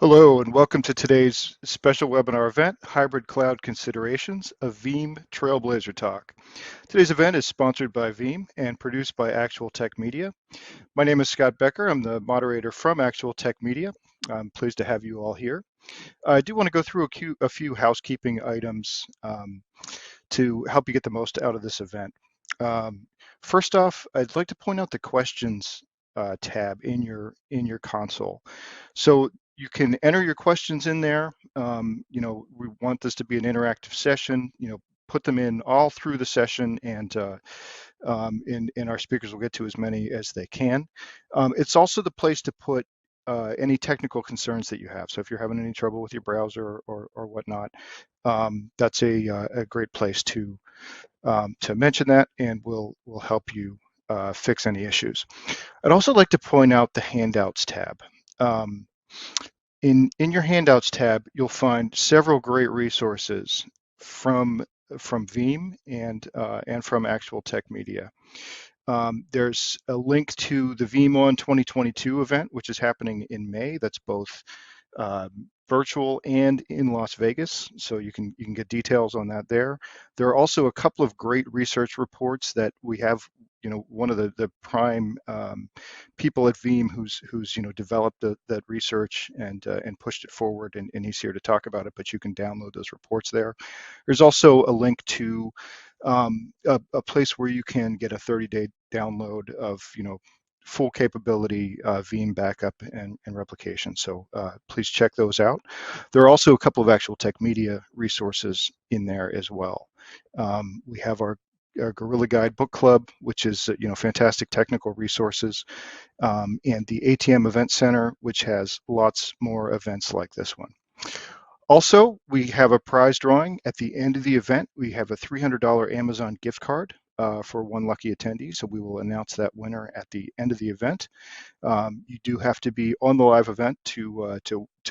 Hello and welcome to today's special webinar event, Hybrid Cloud Considerations, a Veeam Trailblazer Talk. Today's event is sponsored by Veeam and produced by Actual Tech Media. My name is Scott Becker. I'm the moderator from Actual Tech Media. I'm pleased to have you all here. I do want to go through a few housekeeping items to help you get the most out of this event. First off, I'd like to point out the questions tab in your console. So you can enter your questions in there. We want this to be an interactive session. Put them in all through the session, and our speakers will get to as many as they can. It's also the place to put any technical concerns that you have. So if you're having any trouble with your browser or whatnot, that's a great place to mention that, and we'll help you fix any issues. I'd also like to point out the Handouts tab. In your Handouts tab, you'll find several great resources from Veeam and from Actual Tech Media. There's a link to the VeeamON 2022 event, which is happening in May. That's both virtual and in Las Vegas, so you can get details on that there. There are also a couple of great research reports that we have. One of the prime people at Veeam who's developed that research and pushed it forward, and he's here to talk about it. But you can download those reports there. There's also a link to a place where you can get a 30-day download of full capability Veeam backup and replication. So please check those out. There are also a couple of Actual Tech Media resources in there as well. We have our Gorilla Guide Book Club, which is fantastic technical resources, and the ATM Event Center, which has lots more events like this one. Also, we have a prize drawing at the end of the event. We have a $300 Amazon gift card for one lucky attendee, so we will announce that winner at the end of the event. You do have to be on the live event to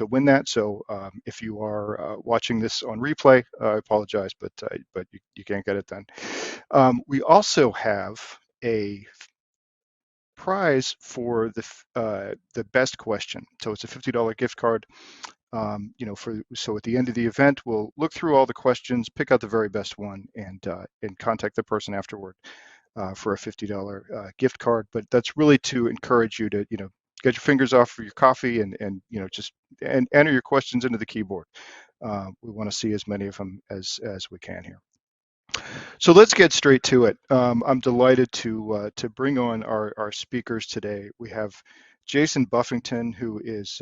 win that. So if you are watching this on replay, I apologize, but you can't get it then. We also have a prize for the best question. So it's a $50 gift card. So at the end of the event, we'll look through all the questions, pick out the very best one, and contact the person afterward for a $50 gift card. But that's really to encourage you to get your fingers off of your coffee and just enter your questions into the keyboard. We want to see as many of them as we can here. So let's get straight to it. I'm delighted to bring on our speakers today. We have Jason Buffington, who is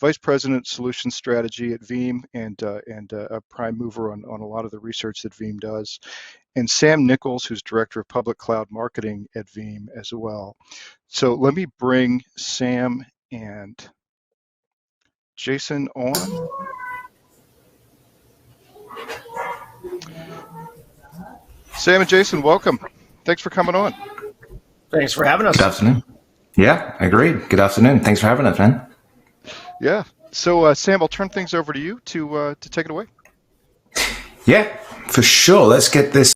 Vice President Solution Strategy at Veeam and a prime mover on a lot of the research that Veeam does, and Sam Nichols, who's Director of Public Cloud Marketing at Veeam as well. So let me bring Sam and Jason on. Sam and Jason, welcome. Thanks for coming on. Thanks for having us. Good afternoon. Yeah, agreed. Good afternoon. Thanks for having us, man. Yeah. So Sam, I'll turn things over to you to take it away. Yeah, for sure. Let's get this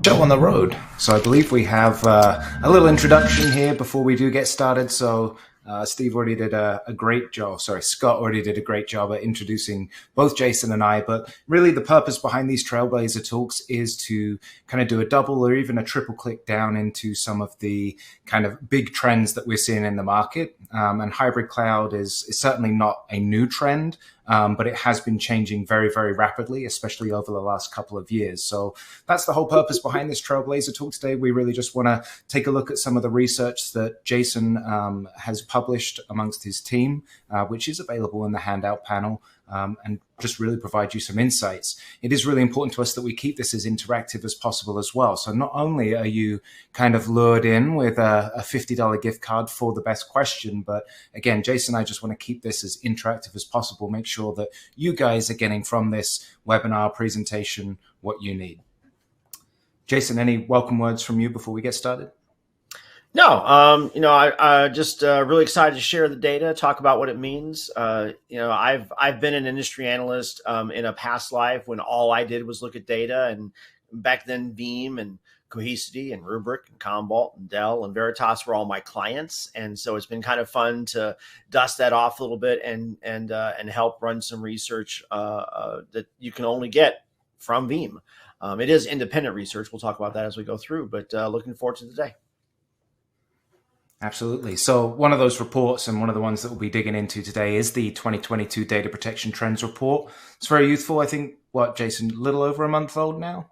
show on the road. So I believe we have a little introduction here before we do get started. So Steve already did a great job. Sorry, Scott already did a great job at introducing both Jason and I. But really the purpose behind these Trailblazer talks is to kind of do a double or even a triple click down into some of the kind of big trends that we're seeing in the market. And hybrid cloud is certainly not a new trend, but it has been changing very, very rapidly, especially over the last couple of years. So that's the whole purpose behind this Trailblazer talk today. We really just want to take a look at some of the research that Jason has published amongst his team, which is available in the handout panel, and just really provide you some insights. It is really important to us that we keep this as interactive as possible as well. So not only are you kind of lured in with a $50 gift card for the best question, but again, Jason and I just want to keep this as interactive as possible, make sure that you guys are getting from this webinar presentation what you need. Jason, any welcome words from you before we get started? No, I just really excited to share the data, talk about what it means. I've been an industry analyst in a past life when all I did was look at data, and back then Veeam and Cohesity and Rubrik and Commvault and Dell and Veritas were all my clients, and so it's been kind of fun to dust that off a little bit and help run some research that you can only get from Veeam. It is independent research. We'll talk about that as we go through, but looking forward to the day. Absolutely. So one of those reports, and one of the ones that we'll be digging into today, is the 2022 Data Protection Trends Report. It's very youthful. I think, what, Jason, a little over a month old now?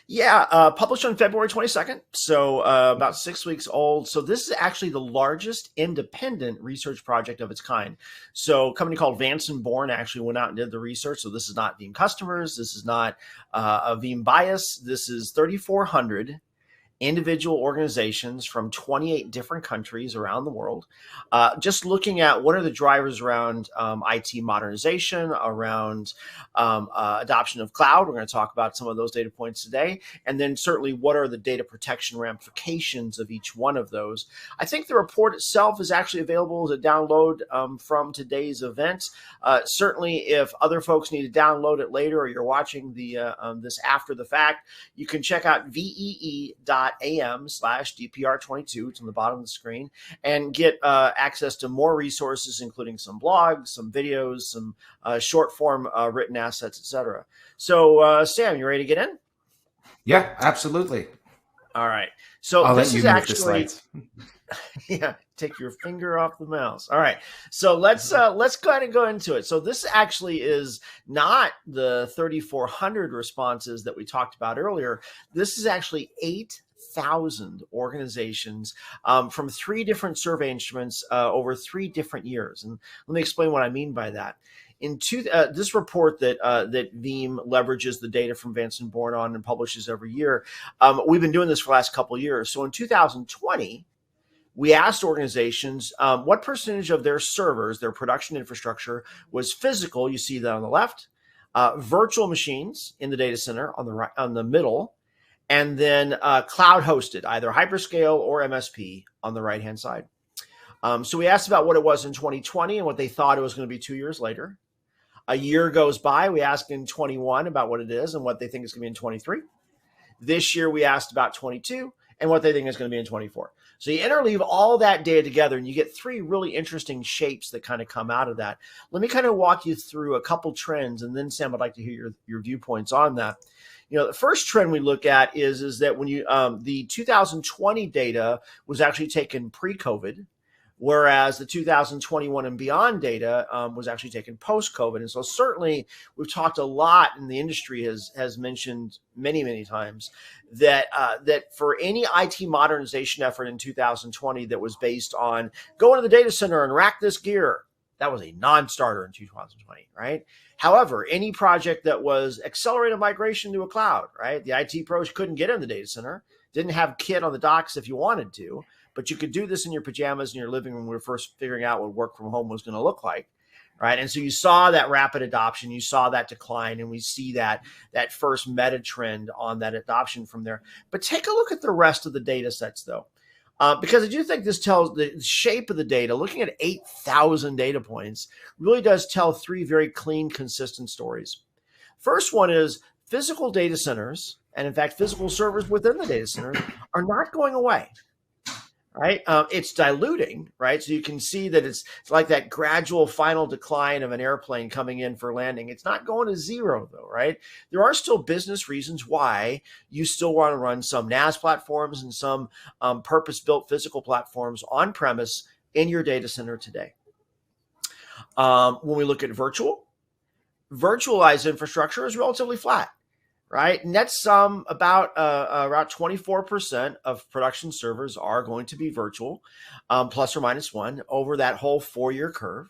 Yeah, published on February 22nd, so about 6 weeks old. So this is actually the largest independent research project of its kind. So a company called Vance and Bourne actually went out and did the research. So this is not Veeam customers. This is not a Veeam bias. This is 3,400 individual organizations from 28 different countries around the world, just looking at what are the drivers around IT modernization, around adoption of cloud. We're going to talk about some of those data points today. And then certainly what are the data protection ramifications of each one of those. I think the report itself is actually available to download from today's event. Certainly if other folks need to download it later, or you're watching this after the fact, you can check out VEE.am/DPR22. It's on the bottom of the screen, and get access to more resources, including some blogs, some videos, some short form written assets, etc. So Sam, you ready to get in? Yeah, absolutely. All right. So I'll this let you is move actually the slides. yeah, take your finger off the mouse. All right. So let's kind of go into it. So this actually is not the 3,400 responses that we talked about earlier. This is actually 8,000 organizations from 3 different survey instruments over 3 different years. And let me explain what I mean by that. This report that Veeam leverages the data from Vance and Bourne on and publishes every year, we've been doing this for the last couple of years. So in 2020, we asked organizations what percentage of their servers, their production infrastructure, was physical. You see that on the left, virtual machines in the data center on the right, on the middle, and then cloud hosted, either hyperscale or MSP on the right hand side. So we asked about what it was in 2020 and what they thought it was going to be 2 years later. A year goes by. We asked in 21 about what it is and what they think it's going to be in 23. This year we asked about 22 and what they think is going to be in 24. So you interleave all that data together and you get 3 really interesting shapes that kind of come out of that. Let me kind of walk you through a couple trends, and then Sam, I'd like to hear your viewpoints on that. You know, the first trend we look at is that when you the 2020 data was actually taken pre-COVID, whereas the 2021 and beyond data was actually taken post-COVID. And so certainly we've talked a lot, and the industry has mentioned many times that that for any IT modernization effort in 2020 that was based on go into the data center and rack this gear, that was a non-starter in 2020, right? However, any project that was accelerated migration to a cloud, right? The IT pros couldn't get in the data center, didn't have kit on the docks if you wanted to, but you could do this in your pajamas in your living room when we were first figuring out what work from home was going to look like, right? And so you saw that rapid adoption, you saw that decline, and we see that first meta trend on that adoption from there. But take a look at the rest of the data sets, though, because I do think this tells the shape of the data. Looking at 8,000 data points really does tell 3 very clean, consistent stories. First one is physical data centers, and in fact, physical servers within the data center are not going away. Right, it's diluting, right? So you can see that it's like that gradual final decline of an airplane coming in for landing. It's not going to zero, though, right? There are still business reasons why you still want to run some NAS platforms and some purpose-built physical platforms on premise in your data center today. When we look at virtualized infrastructure is relatively flat. Right, and that's about 24% of production servers are going to be virtual, plus or minus 1 over that whole 4-year curve.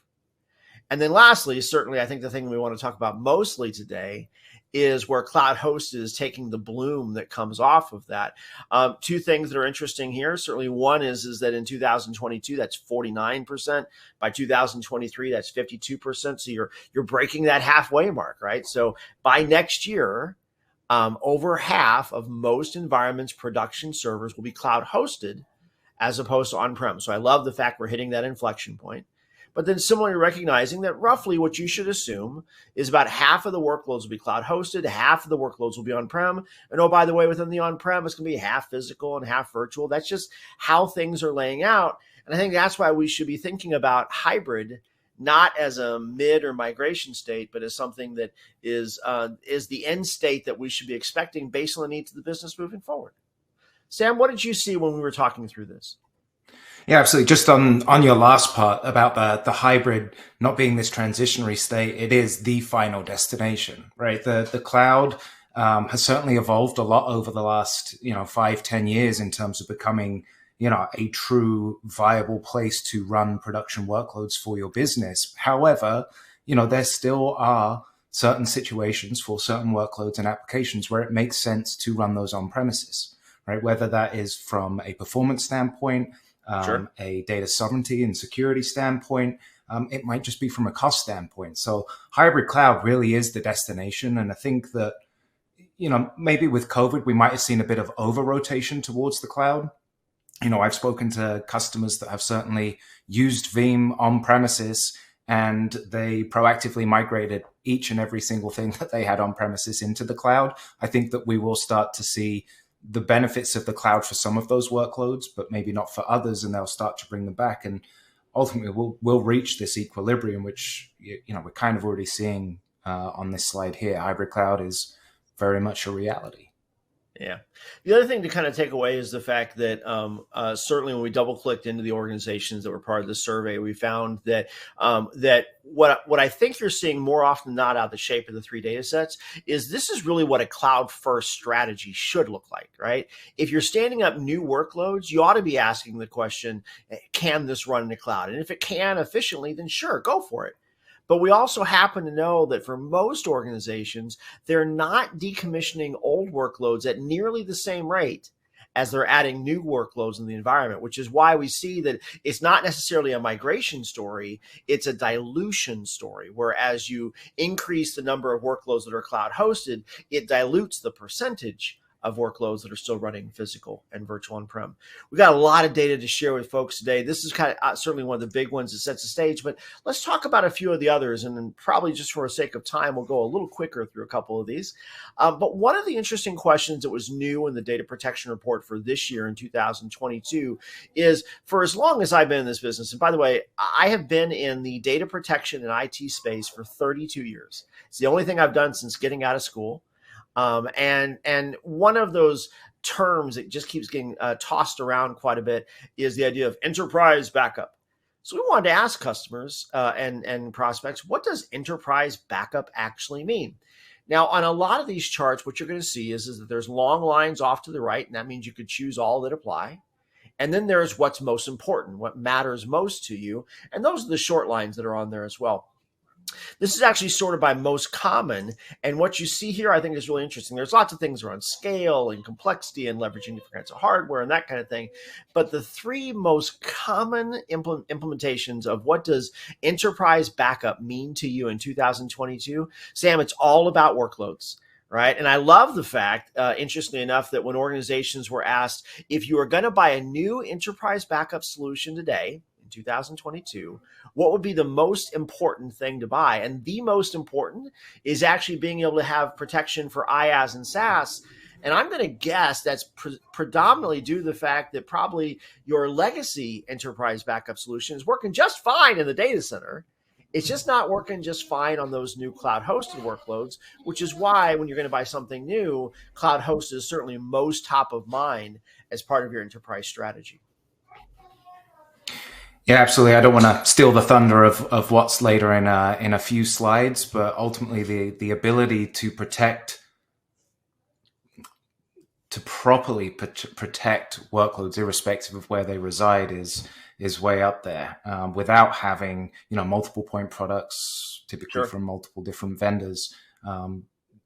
And then lastly, certainly I think the thing we want to talk about mostly today is where cloud hosted is taking the bloom that comes off of that. 2 things that are interesting here. Certainly one is that in 2022, that's 49%. By 2023, that's 52%. So you're breaking that halfway mark, right? So by next year, over half of most environments' production servers will be cloud hosted as opposed to on-prem. So I love the fact we're hitting that inflection point. But then similarly recognizing that roughly what you should assume is about half of the workloads will be cloud hosted, half of the workloads will be on-prem. And oh, by the way, within the on-prem, it's going to be half physical and half virtual. That's just how things are laying out. And I think that's why we should be thinking about hybrid not as a mid or migration state, but as something that is the end state that we should be expecting based on the needs of the business moving forward. Sam, what did you see when we were talking through this? Yeah, absolutely. Just on your last part about the hybrid not being this transitionary state, it is the final destination, right? The cloud has certainly evolved a lot over the last 5-10 years in terms of becoming a true viable place to run production workloads for your business. However, there still are certain situations for certain workloads and applications where it makes sense to run those on premises, right? Whether that is from a performance standpoint, Sure. a data sovereignty and security standpoint, it might just be from a cost standpoint. So hybrid cloud really is the destination. And I think that, maybe with COVID, we might have seen a bit of over rotation towards the cloud. I've spoken to customers that have certainly used Veeam on premises, and they proactively migrated each and every single thing that they had on premises into the cloud. I think that we will start to see the benefits of the cloud for some of those workloads, but maybe not for others, and they'll start to bring them back. And ultimately, we'll reach this equilibrium, which we're kind of already seeing on this slide here. Hybrid cloud is very much a reality. Yeah. The other thing to kind of take away is the fact that certainly when we double clicked into the organizations that were part of the survey, we found that that what I think you're seeing more often than not out of the shape of the three data sets is this is really what a cloud first strategy should look like, right? If you're standing up new workloads, you ought to be asking the question, can this run in the cloud? And if it can efficiently, then sure, go for it. But we also happen to know that for most organizations, they're not decommissioning old workloads at nearly the same rate as they're adding new workloads in the environment, which is why we see that it's not necessarily a migration story, it's a dilution story, where as you increase the number of workloads that are cloud hosted, it dilutes the percentage of workloads that are still running physical and virtual on-prem. We've got a lot of data to share with folks today. This is kind of certainly one of the big ones that sets the stage, but let's talk about a few of the others. And then probably just for the sake of time, we'll go a little quicker through a couple of these. But one of the interesting questions that was new in the data protection report for this year in 2022 is, for as long as I've been in this business, and by the way, I have been in the data protection and IT space for 32 years. It's the only thing I've done since getting out of school. And one of those terms that just keeps getting tossed around quite a bit is the idea of enterprise backup. So we wanted to ask customers and prospects, what does enterprise backup actually mean? Now, on a lot of these charts, what you're going to see is that there's long lines off to the right, and that means you could choose all that apply. And then there's what's most important, what matters most to you. And those are the short lines that are on there as well. This is actually sorted by most common. And what you see here, I think, is really interesting. There's lots of things around scale and complexity and leveraging different kinds of hardware and that kind of thing. But the three most common implementations of what does enterprise backup mean to you in 2022, Sam, it's all about workloads. Right. And I love the fact, interestingly enough, that when organizations were asked if you are going to buy a new enterprise backup solution today, 2022, what would be the most important thing to buy? And the most important is actually being able to have protection for IaaS and SaaS. And I'm going to guess that's predominantly due to the fact that probably your legacy enterprise backup solution is working just fine in the data center. It's just not working just fine on those new cloud hosted workloads, which is why when you're going to buy something new, cloud hosted is certainly most top of mind as part of your enterprise strategy. Yeah, absolutely. I don't want to steal the thunder of what's later in a few slides, but ultimately the ability to properly protect workloads, irrespective of where they reside, is way up there. Without having multiple point products, typically from multiple different vendors,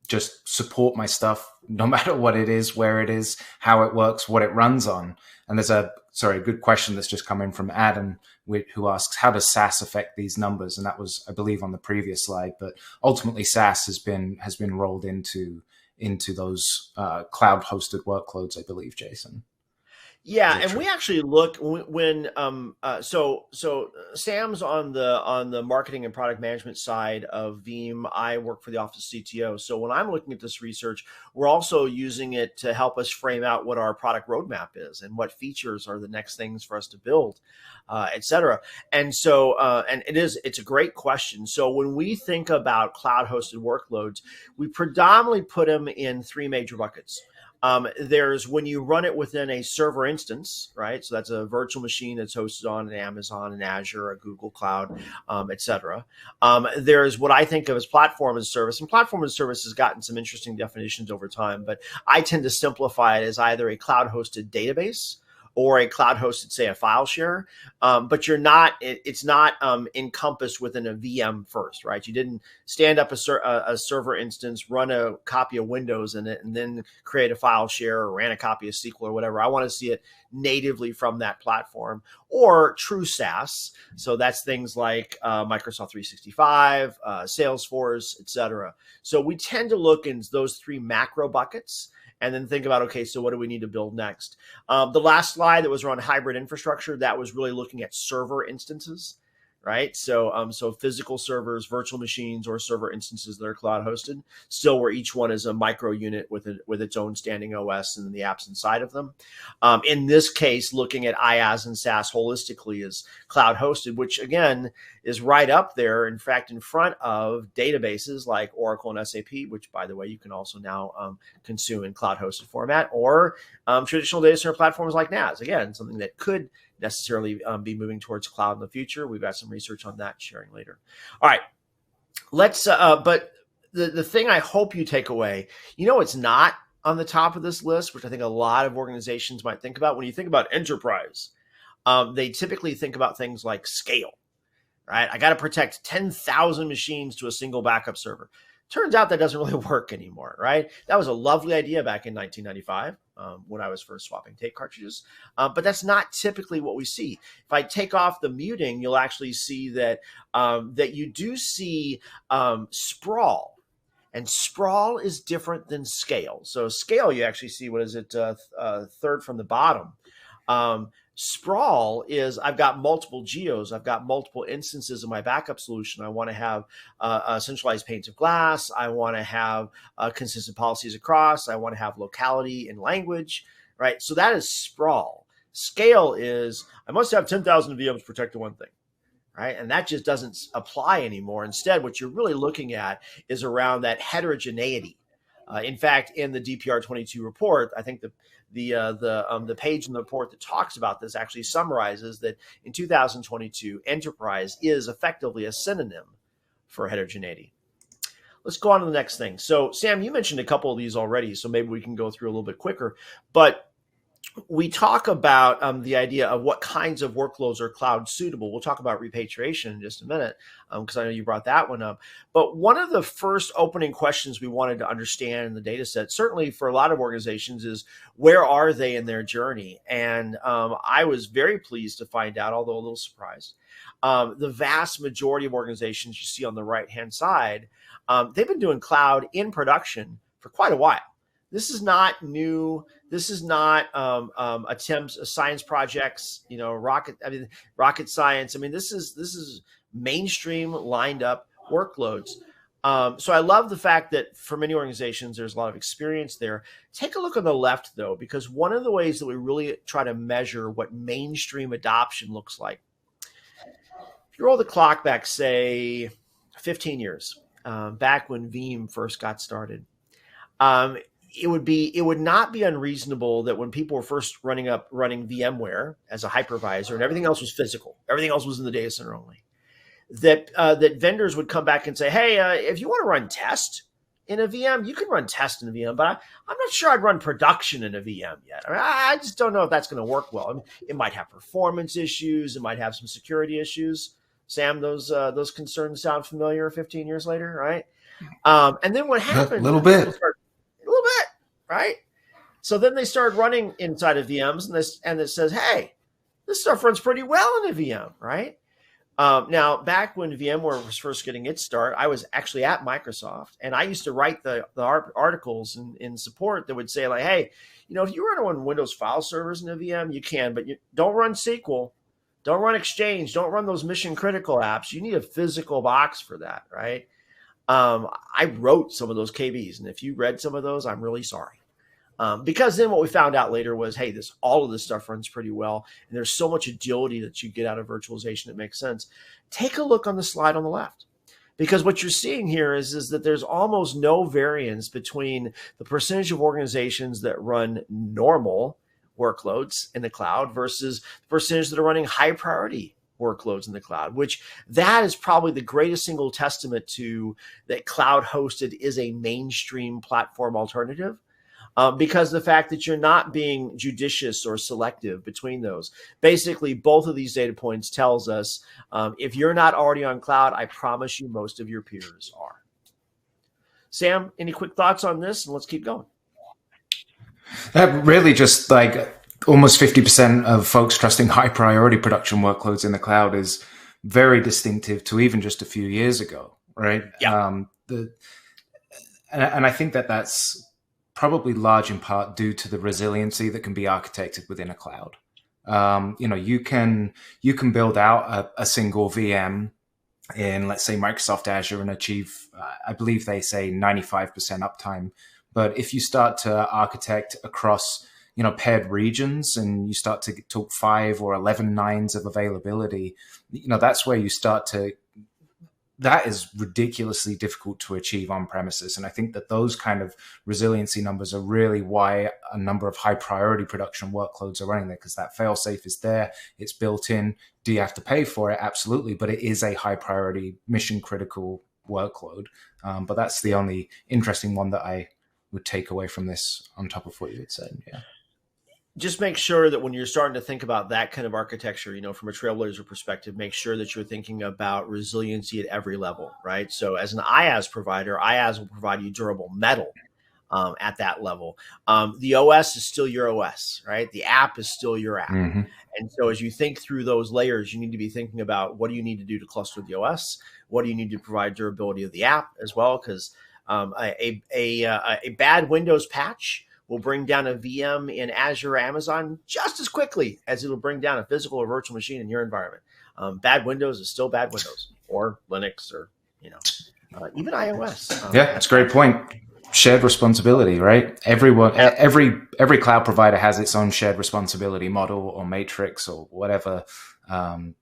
just support my stuff no matter what it is, where it is, how it works, what it runs on. And there's a good question that's just come in from Adam, who asks, how does SaaS affect these numbers? And that was, I believe, on the previous slide. But ultimately, SaaS has been rolled into those cloud hosted workloads, I believe, Jason. Yeah, Very and true. we actually look when so Sam's on the marketing and product management side of Veeam. I work for the office of CTO. So when I'm looking at this research, we're also using it to help us frame out what our product roadmap is and what features are the next things for us to build, et cetera. And so and it's a great question. So when we think about cloud hosted workloads, we predominantly put them in three major buckets. There's when you run it within a server instance, right? So that's a virtual machine that's hosted on an Amazon, an Azure, a Google Cloud, et cetera. There's what I think of as platform as a service, and platform as a service has gotten some interesting definitions over time, but I tend to simplify it as either a cloud hosted database or a cloud hosted, say, a file share. But it's not encompassed within a VM first, right? You didn't stand up a server instance, run a copy of Windows in it, and then create a file share or ran a copy of SQL or whatever. I want to see it natively from that platform, or true SaaS. So that's things like Microsoft 365, Salesforce, et cetera. So we tend to look in those three macro buckets and then think about, okay, so what do we need to build next? The last slide that was around hybrid infrastructure, that was really looking at server instances, right? So physical servers, virtual machines, or server instances that are cloud hosted, still where each one is a micro unit with its own standing OS and the apps inside of them. In this case, looking at IaaS and SaaS holistically is cloud hosted, which again is right up there, in fact, in front of databases like Oracle and SAP, which, by the way, you can also now consume in cloud hosted format, or traditional data center platforms like NAS. Again, something that could necessarily be moving towards cloud in the future. We've got some research on that sharing later. All right, let's. But the thing I hope you take away, it's not on the top of this list, which I think a lot of organizations might think about. When you think about enterprise, they typically think about things like scale, right? I got to protect 10,000 machines to a single backup server. Turns out that doesn't really work anymore, right? That was a lovely idea back in 1995 when I was first swapping tape cartridges, but that's not typically what we see. If I take off the muting, you'll actually see that you do see sprawl. And sprawl is different than scale. So scale, you actually see, what is it, third from the bottom. Sprawl is I've got multiple geos. I've got multiple instances of my backup solution. I want to have centralized panes of glass. I want to have consistent policies across. I want to have locality in language, right? So that is sprawl. Scale is I must have 10,000 VMs protect one thing, right? And that just doesn't apply anymore. Instead, what you're really looking at is around that heterogeneity. In fact, in the DPR22 report, I think the page in the report that talks about this actually summarizes that in 2022, enterprise is effectively a synonym for heterogeneity. Let's go on to the next thing. So, Sam, you mentioned a couple of these already, so maybe we can go through a little bit quicker. But we talk about the idea of what kinds of workloads are cloud suitable. We'll talk about repatriation in just a minute because I know you brought that one up. But one of the first opening questions we wanted to understand in the data set, certainly for a lot of organizations, is where are they in their journey? And I was very pleased to find out, although a little surprised, the vast majority of organizations you see on the right-hand side, they've been doing cloud in production for quite a while. This is not new. This is not attempts, science projects, rocket science. I mean, this is mainstream lined up workloads. So I love the fact that for many organizations, there's a lot of experience there. Take a look on the left, though, because one of the ways that we really try to measure what mainstream adoption looks like. If you roll the clock back, say, 15 years, back when Veeam first got started, it would not be unreasonable that when people were first running VMware as a hypervisor and everything else was physical, everything else was in the data center only, that vendors would come back and say, hey, if you want to run test in a VM, you can run test in a VM, but I'm not sure I'd run production in a VM yet. I just don't know if that's going to work well. I mean, it might have performance issues. It might have some security issues. Sam, those concerns sound familiar 15 years later, right? And then what happened? A little bit. Right? So then they started running inside of VMs and it says, hey, this stuff runs pretty well in a VM, right? Now, back when VMware was first getting its start, I was actually at Microsoft, and I used to write the articles in support that would say like, hey, if you run on Windows file servers in a VM, you can, but you don't run SQL, don't run Exchange, don't run those mission critical apps. You need a physical box for that, right? I wrote some of those KBs, and if you read some of those, I'm really sorry. Because then what we found out later was, hey, all of this stuff runs pretty well, and there's so much agility that you get out of virtualization that makes sense. Take a look on the slide on the left, because what you're seeing here is that there's almost no variance between the percentage of organizations that run normal workloads in the cloud versus the percentage that are running high priority workloads in the cloud, which that is probably the greatest single testament to that cloud hosted is a mainstream platform alternative. Because the fact that you're not being judicious or selective between those. Basically, both of these data points tells us if you're not already on cloud, I promise you most of your peers are. Sam, any quick thoughts on this? And let's keep going. That really just like almost 50% of folks trusting high priority production workloads in the cloud is very distinctive to even just a few years ago, right? Yeah. And I think that's probably large in part due to the resiliency that can be architected within a cloud. You can build out a single VM in, let's say, Microsoft Azure and achieve, I believe they say 95% uptime. But if you start to architect across, paired regions and you start to talk 5 or 11 nines of availability, that's where you start to. That is ridiculously difficult to achieve on premises. And I think that those kind of resiliency numbers are really why a number of high priority production workloads are running there, because that fail safe is there. It's built in. Do you have to pay for it? Absolutely. But it is a high priority mission critical workload. But that's the only interesting one that I would take away from this on top of what you had said. Yeah. Just make sure that when you're starting to think about that kind of architecture, from a Trailblazer perspective, make sure that you're thinking about resiliency at every level, right? So as an IaaS provider, IaaS will provide you durable metal at that level. The OS is still your OS, right? The app is still your app. Mm-hmm. And so as you think through those layers, you need to be thinking about what do you need to do to cluster the OS? What do you need to provide durability of the app as well? Because a bad Windows patch will bring down a VM in Azure or Amazon just as quickly as it'll bring down a physical or virtual machine in your environment. Bad Windows is still bad Windows, or Linux, or even iOS. Yeah, that's a great point. Shared responsibility, right? Every cloud provider has its own shared responsibility model or matrix or whatever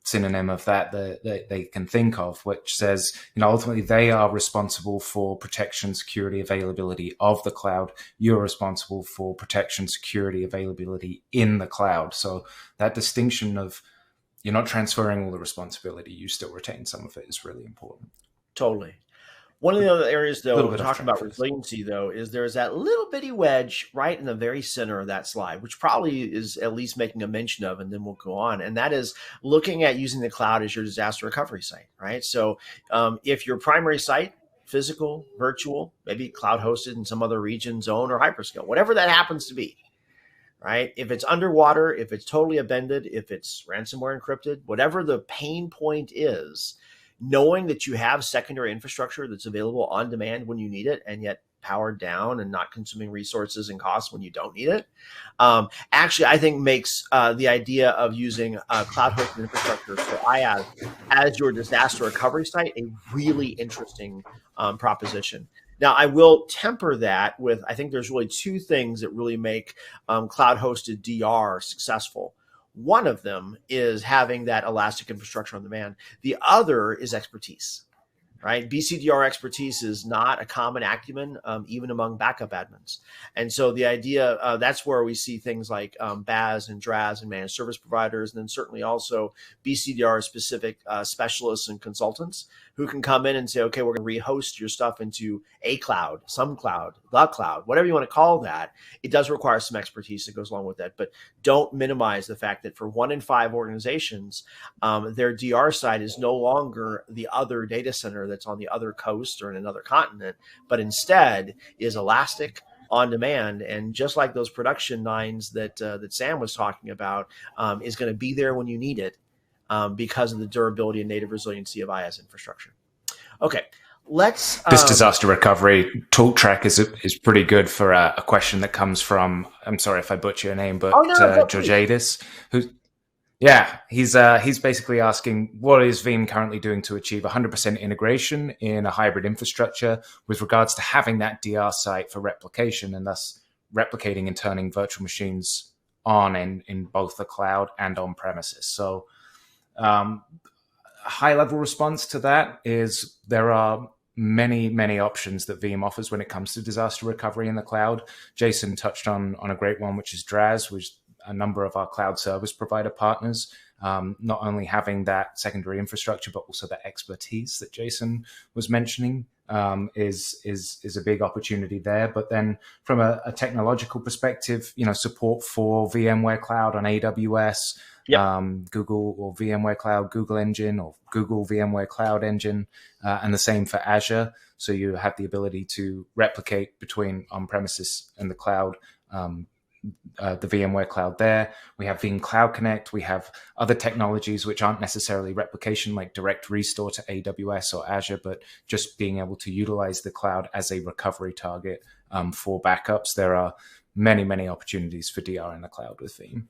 synonym of that they can think of, which says, ultimately they are responsible for protection, security, availability of the cloud. You're responsible for protection, security, availability in the cloud. So that distinction of you're not transferring all the responsibility, you still retain some of it, is really important. Totally. One of the other areas, though, we're talking about resiliency, though, is there's that little bitty wedge right in the very center of that slide, which probably is at least making a mention of, and then we'll go on. And that is looking at using the cloud as your disaster recovery site, right? So if your primary site, physical, virtual, maybe cloud hosted in some other region, zone, or hyperscale, whatever that happens to be, right? If it's underwater, if it's totally abandoned, if it's ransomware encrypted, whatever the pain point is, knowing that you have secondary infrastructure that's available on demand when you need it, and yet powered down and not consuming resources and costs when you don't need it, actually, I think makes the idea of using cloud hosted infrastructure for IaaS as your disaster recovery site a really interesting proposition. Now, I will temper that with, I think there's really two things that really make cloud hosted DR successful. One of them is having that elastic infrastructure on demand. The other is expertise, right? BCDR expertise is not a common acumen, even among backup admins. And so the idea, that's where we see things like BAS and DRAS and managed service providers, and then certainly also BCDR specific specialists and consultants who can come in and say, okay, we're going to rehost your stuff into a cloud, some cloud, the cloud, whatever you want to call that. It does require some expertise that goes along with that, but don't minimize the fact that for 1 in 5 organizations, their DR side is no longer the other data center that's on the other coast or in another continent, but instead is elastic, on demand, and just like those production nines that Sam was talking about, is going to be there when you need it. because of the durability and native resiliency of IaaS infrastructure. Okay, let's. This disaster recovery talk track is pretty good for a question that comes from, I'm sorry if I butcher your name, but Georgiadis, who, yeah, he's basically asking, what is Veeam currently doing to achieve 100% integration in a hybrid infrastructure with regards to having that DR site for replication and thus replicating and turning virtual machines on in both the cloud and on premises? So high-level response to that is there are many options that Veeam offers when it comes to disaster recovery in the cloud. Jason touched on a great one, which is DRaaS, which a number of our cloud service provider partners, not only having that secondary infrastructure, but also the expertise that Jason was mentioning, is a big opportunity there. But then from a technological perspective, support for VMware Cloud on AWS, Google or VMware Cloud, Google Engine or Google VMware Cloud Engine, and the same for Azure. So you have the ability to replicate between on-premises and the cloud, the VMware Cloud there. We have Veeam Cloud Connect. We have other technologies which aren't necessarily replication, like direct restore to AWS or Azure, but just being able to utilize the cloud as a recovery target for backups. There are many opportunities for DR in the cloud with Veeam.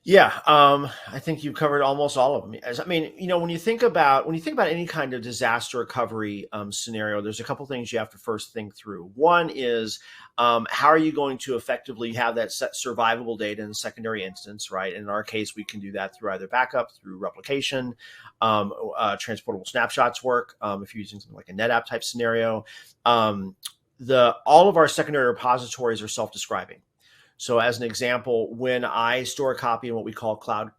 Yeah, I think you covered almost all of them. I mean, when you think about any kind of disaster recovery scenario, there's a couple things you have to first think through. One is how are you going to effectively have that survivable data in the secondary instance, right? In our case, we can do that through either backup, through replication, transportable snapshots work. If you're using something like a NetApp type scenario, all of our secondary repositories are self-describing. So as an example, when I store a copy in what we call cloud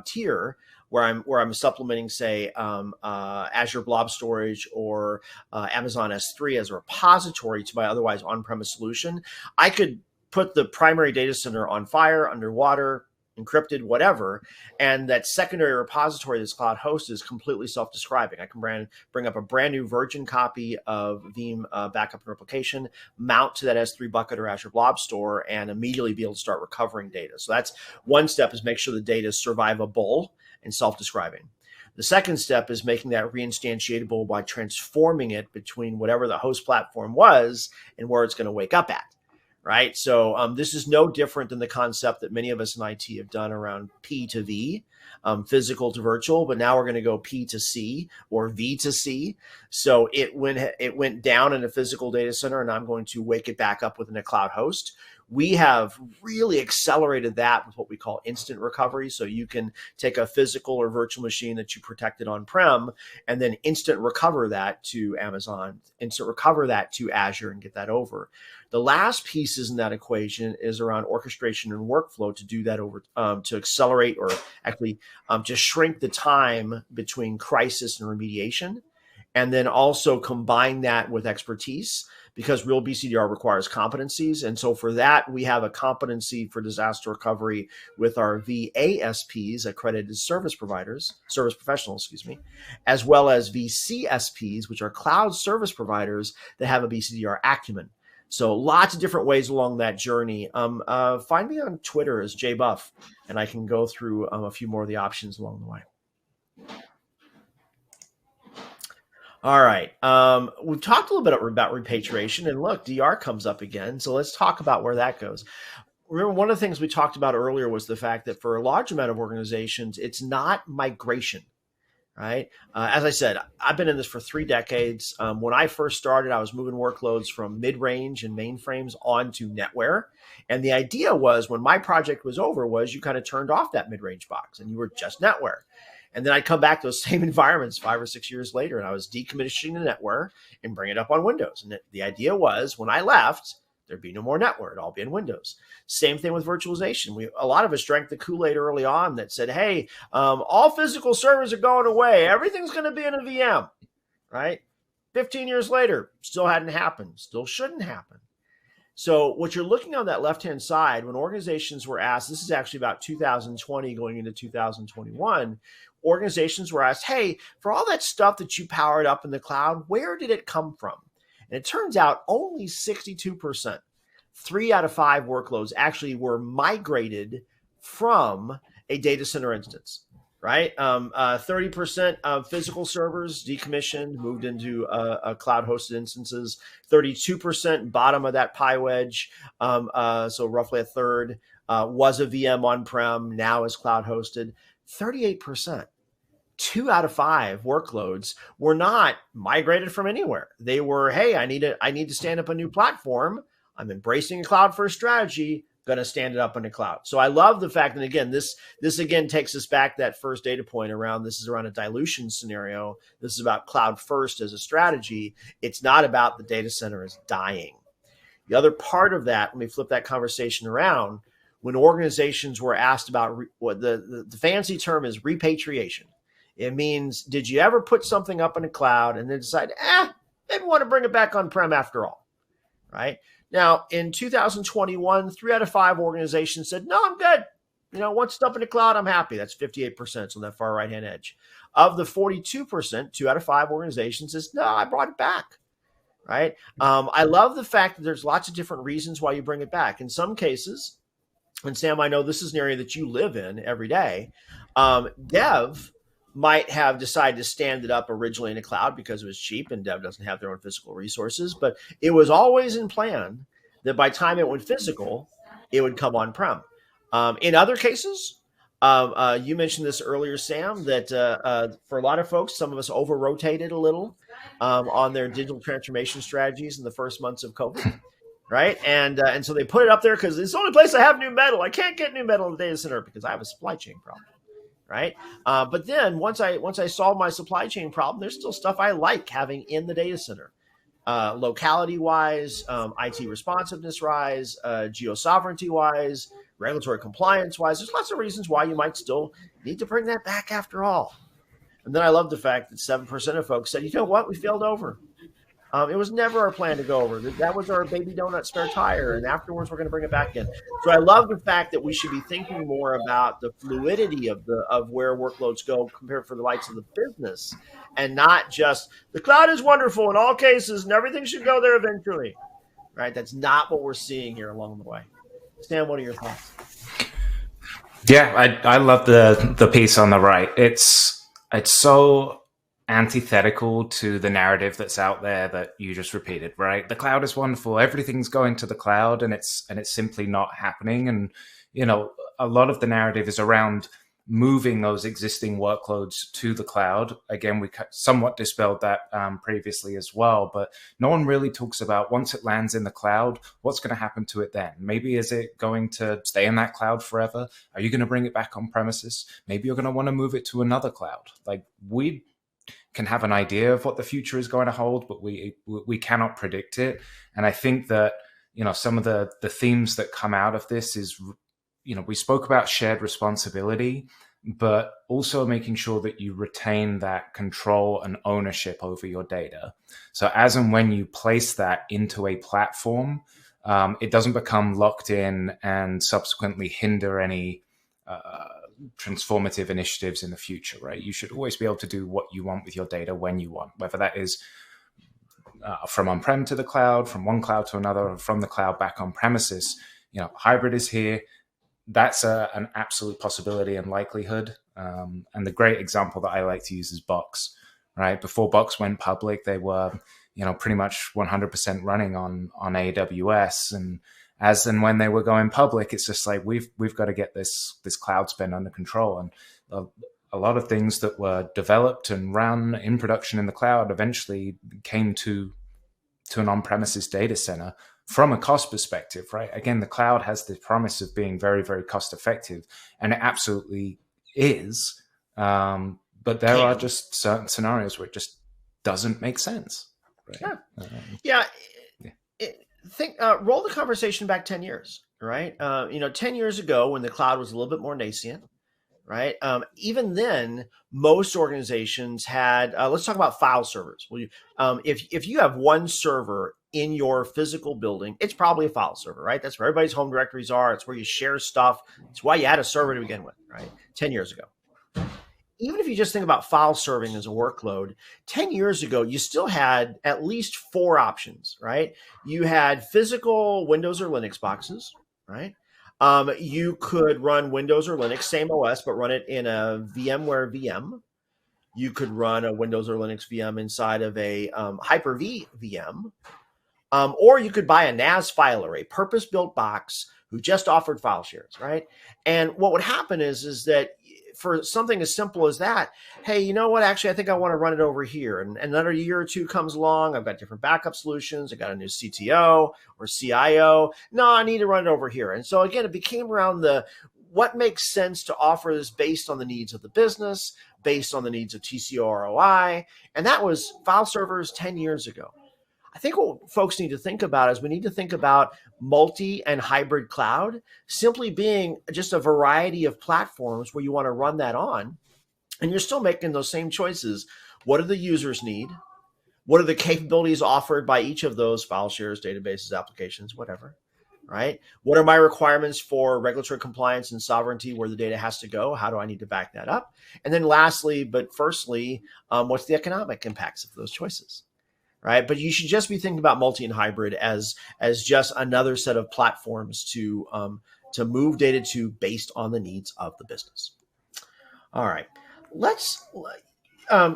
tier, where I'm supplementing, say, Azure Blob Storage or Amazon S3 as a repository to my otherwise on-premise solution, I could put the primary data center on fire, underwater, encrypted, whatever, and that secondary repository that's cloud hosted is completely self-describing. I can bring up a brand new virgin copy of Veeam backup and replication, mount to that S3 bucket or Azure Blob Store, and immediately be able to start recovering data. So that's one step, is make sure the data is survivable and self-describing. The second step is making that reinstantiatable by transforming it between whatever the host platform was and where it's going to wake up at. Right. So this is no different than the concept that many of us in IT have done around P to V, physical to virtual, but now we're going to go P to C or V to C. So it went down in a physical data center, and I'm going to wake it back up within a cloud host. We have really accelerated that with what we call instant recovery. So you can take a physical or virtual machine that you protected on-prem and then instant recover that to Amazon, instant recover that to Azure and get that over. The last pieces in that equation is around orchestration and workflow to do that over, to accelerate or actually just shrink the time between crisis and remediation. And then also combine that with expertise, because real BCDR requires competencies. And so for that, we have a competency for disaster recovery with our VASPs, accredited service professionals, as well as VCSPs, which are cloud service providers that have a BCDR acumen. So lots of different ways along that journey. Find me on Twitter as JBuff, and I can go through a few more of the options along the way. All right. We've talked a little bit about repatriation, and look, DR comes up again. So let's talk about where that goes. Remember, one of the things we talked about earlier was the fact that for a large amount of organizations, it's not migration, right? As I said, I've been in this for 3 decades. When I first started, I was moving workloads from mid-range and mainframes onto NetWare. And the idea was, when my project was over, was you kind of turned off that mid-range box and you were just NetWare. And then I'd come back to those same environments 5 or 6 years later, and I was decommissioning the NetWare and bring it up on Windows. And the idea was, when I left, there'd be no more NetWare. It'd all be in Windows. Same thing with virtualization. A lot of us drank the Kool-Aid early on that said, hey, all physical servers are going away. Everything's going to be in a VM, right? 15 years later, still hadn't happened. Still shouldn't happen. So what you're looking on that left-hand side, when organizations were asked, this is actually about 2020 going into 2021, organizations were asked, hey, for all that stuff that you powered up in the cloud, where did it come from? And it turns out only 62%, 3 out of 5 workloads actually were migrated from a data center instance. right? 30% of physical servers decommissioned, moved into cloud-hosted instances. 32% bottom of that pie wedge, so roughly a third, was a VM on-prem, now is cloud-hosted. 38%. 2 out of 5 workloads were not migrated from anywhere. They were, hey, I need to stand up a new platform. I'm embracing a cloud first strategy, going to stand it up in the cloud. So I love the fact that, again, this again takes us back to that first data point around, this is around a dilution scenario. This is about cloud first as a strategy. It's not about the data center is dying. The other part of that, let me flip that conversation around, when organizations were asked about what the fancy term is repatriation. It means, did you ever put something up in the cloud and then decide, maybe want to bring it back on-prem after all, right? Now, in 2021, 3 out of 5 organizations said, no, I'm good. Once it's up in the cloud, I'm happy. That's 58%, on that far right-hand edge. Of the 42%, 2 out of 5 organizations says, no, I brought it back, right? I love the fact that there's lots of different reasons why you bring it back. In some cases, and Sam, I know this is an area that you live in every day, dev might have decided to stand it up originally in the cloud because it was cheap and dev doesn't have their own physical resources, but it was always in plan that by the time it went physical, it would come on-prem. In other cases, you mentioned this earlier, Sam, that for a lot of folks, some of us over-rotated a little on their digital transformation strategies in the first months of COVID. Right. And so they put it up there because it's the only place I have new metal. I can't get new metal in the data center because I have a supply chain problem. Right. But then once I solve my supply chain problem, there's still stuff I like having in the data center. Locality wise, IT responsiveness wise, geo sovereignty wise, regulatory compliance wise. There's lots of reasons why you might still need to bring that back after all. And then I love the fact that 7% of folks said, you know what, we failed over. It was never our plan to go over. That was our baby donut spare tire, and afterwards we're going to bring it back in. So I love the fact that we should be thinking more about the fluidity of where workloads go compared for the likes of the business, and not just the cloud is wonderful in all cases and everything should go there eventually. Right? That's not what we're seeing here along the way. Stan, what are your thoughts? Yeah, I love the piece on the right. It's so antithetical to the narrative that's out there that you just repeated, right? The cloud is wonderful. Everything's going to the cloud, and it's simply not happening. And, a lot of the narrative is around moving those existing workloads to the cloud. Again, we somewhat dispelled that previously as well, but no one really talks about once it lands in the cloud, what's going to happen to it then? Maybe is it going to stay in that cloud forever? Are you going to bring it back on premises? Maybe you're going to want to move it to another cloud. Like, we can have an idea of what the future is going to hold, but we cannot predict it. And I think that, some of the themes that come out of this is, we spoke about shared responsibility, but also making sure that you retain that control and ownership over your data. So as and when you place that into a platform, it doesn't become locked in and subsequently hinder any transformative initiatives in the future, right? You should always be able to do what you want with your data when you want, whether that is from on-prem to the cloud, from one cloud to another, or from the cloud back on premises. Hybrid is here. That's an absolute possibility and likelihood. And the great example that I like to use is Box, right? Before Box went public, they were, pretty much 100% running on AWS. And as and when they were going public, it's just like, we've got to get this cloud spend under control. And a lot of things that were developed and run in production in the cloud eventually came to an on-premises data center from a cost perspective, right? Again, the cloud has the promise of being very, very cost effective, and it absolutely is. But there are just certain scenarios where it just doesn't make sense. Right? Yeah. Roll the conversation back 10 years, right? 10 years ago when the cloud was a little bit more nascent, right? Even then, most organizations had, let's talk about file servers. If you have one server in your physical building, it's probably a file server, right? That's where everybody's home directories are. It's where you share stuff. It's why you had a server to begin with, right? 10 years ago. Even if you just think about file serving as a workload, 10 years ago, you still had at least 4 options, right? You had physical Windows or Linux boxes, right? You could run Windows or Linux, same OS, but run it in a VMware VM. You could run a Windows or Linux VM inside of a Hyper-V VM. Or you could buy a NAS filer, a purpose-built box who just offered file shares, right? And what would happen is that for something as simple as that, hey, you know what? Actually, I think I want to run it over here. And another year or two comes along. I've got different backup solutions. I got a new CTO or CIO. No, I need to run it over here. And so again, it became around the what makes sense to offer this based on the needs of the business, based on the needs of TCO ROI. And that was file servers 10 years ago. I think what folks need to think about is we need to think about multi and hybrid cloud simply being just a variety of platforms where you want to run that on. And you're still making those same choices. What do the users need? What are the capabilities offered by each of those file shares, databases, applications, whatever, right? What are my requirements for regulatory compliance and sovereignty where the data has to go? How do I need to back that up? And then lastly, but firstly, what's the economic impacts of those choices? Right, but you should just be thinking about multi and hybrid as just another set of platforms to move data to based on the needs of the business. All right,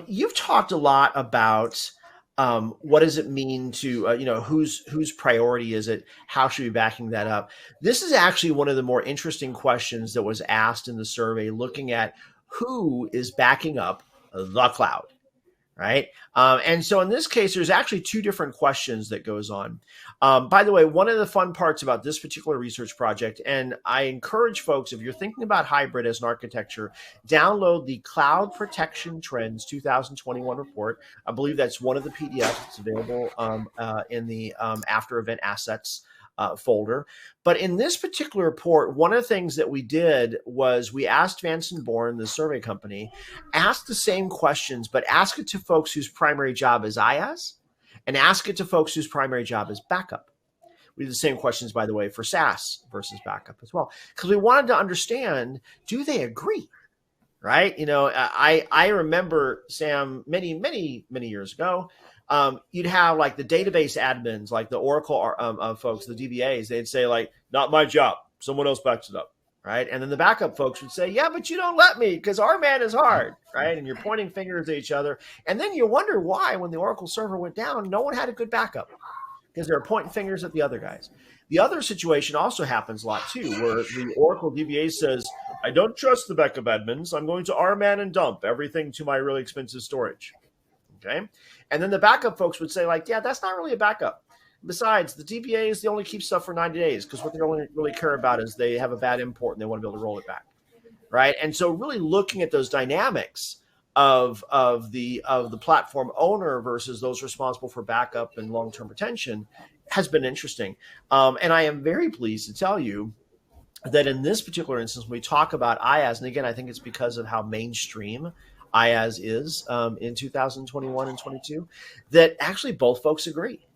you've talked a lot about what does it mean to whose priority is it? How should we be backing that up? This is actually one of the more interesting questions that was asked in the survey, looking at who is backing up the cloud. Right. And so in this case, there's actually two different questions that goes on. By the way, one of the fun parts about this particular research project, and I encourage folks, if you're thinking about hybrid as an architecture, download the Cloud Protection Trends 2021 report. I believe that's one of the PDFs that's available in the after event assets folder. But in this particular report, one of the things that we did was we asked Vanson Bourne, the survey company, ask the same questions, but ask it to folks whose primary job is IaaS and ask it to folks whose primary job is backup. We did the same questions, by the way, for SaaS versus backup as well, because we wanted to understand, do they agree? Right? I remember, Sam, many years ago, you'd have like the database admins, like the Oracle folks, the DBAs, they'd say like, not my job. Someone else backs it up. Right. And then the backup folks would say, yeah, but you don't let me because our man is hard. Right. And you're pointing fingers at each other. And then you wonder why, when the Oracle server went down, no one had a good backup because they were pointing fingers at the other guys. The other situation also happens a lot too, where the Oracle DBA says, I don't trust the backup admins. I'm going to RMAN and dump everything to my really expensive storage. Okay. And then the backup folks would say like, yeah, that's not really a backup. Besides, the DBAs, they only keep stuff for 90 days because what they only really care about is they have a bad import and they want to be able to roll it back. Right. And so really looking at those dynamics of the platform owner versus those responsible for backup and long-term retention has been interesting. And I am very pleased to tell you that in this particular instance, when we talk about IaaS, and again, I think it's because of how mainstream IaaS is in 2021 and 22, that actually both folks agree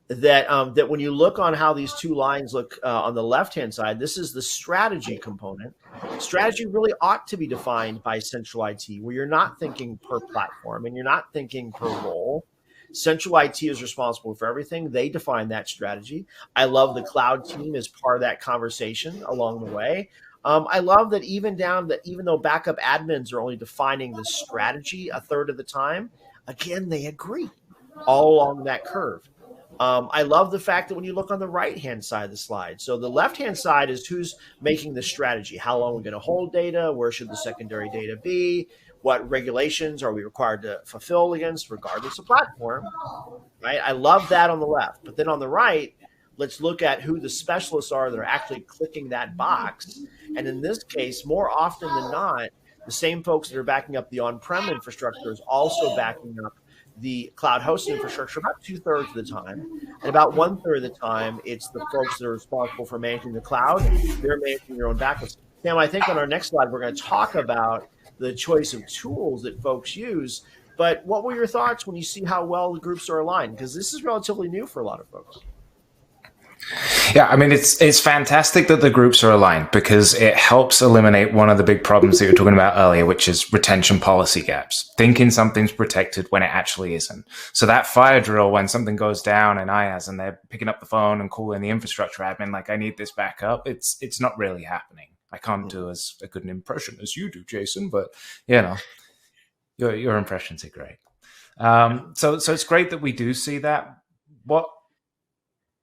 that when you look on how these two lines look on the left-hand side, this is the strategy component. Strategy really ought to be defined by central IT, where you're not thinking per platform and you're not thinking per role. Central IT is responsible for everything. They define that strategy. I love the cloud team as part of that conversation along the way. I love that even though backup admins are only defining the strategy a third of the time, again, they agree all along that curve. I love the fact that when you look on the right-hand side of the slide, so the left-hand side is who's making the strategy. How long are we going to hold data? Where should the secondary data be? What regulations are we required to fulfill against, regardless of platform? Right? I love that on the left. But then on the right, let's look at who the specialists are that are actually clicking that box. And in this case, more often than not, the same folks that are backing up the on-prem infrastructure is also backing up the cloud hosted infrastructure about 2/3 of the time. And about 1/3 of the time, it's the folks that are responsible for managing the cloud. They're managing their own backups. Sam, I think on our next slide, we're going to talk about the choice of tools that folks use. But what were your thoughts when you see how well the groups are aligned? Because this is relatively new for a lot of folks. Yeah, I mean, it's fantastic that the groups are aligned because it helps eliminate one of the big problems that you were talking about earlier, which is retention policy gaps. Thinking something's protected when it actually isn't. So that fire drill, when something goes down in IaaS and they're picking up the phone and calling the infrastructure admin, like, I need this backup, it's not really happening. I can't do as a good an impression as you do, Jason, but your impressions are great. So it's great that we do see that.